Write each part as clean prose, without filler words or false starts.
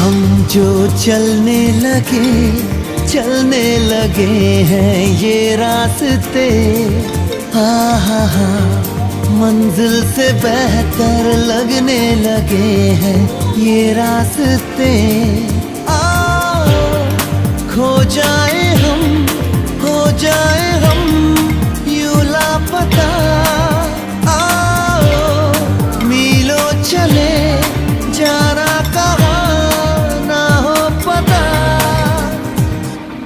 हम जो चलने लगे हैं ये रास्ते, मंजिल से बेहतर लगने लगे हैं ये रास्ते। आओ खो जाए हम, हो जाए हम यूं लापता। आओ मीलों चले जाना कहाँ ना हो पता।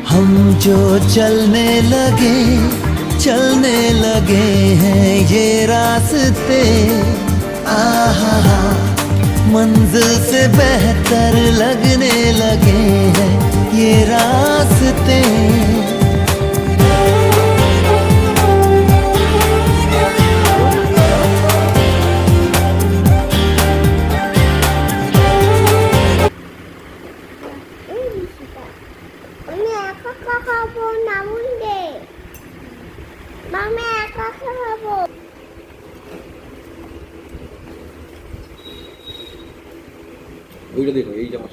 हम जो चलने लगे हैं ये रास्ते, मंजिल से बेहतर लगने लगे हैं ये रास्ते। আমি একা খাবো না মুন্ডে, আমি একা খাবো। ওইটা দেখো, এই জামা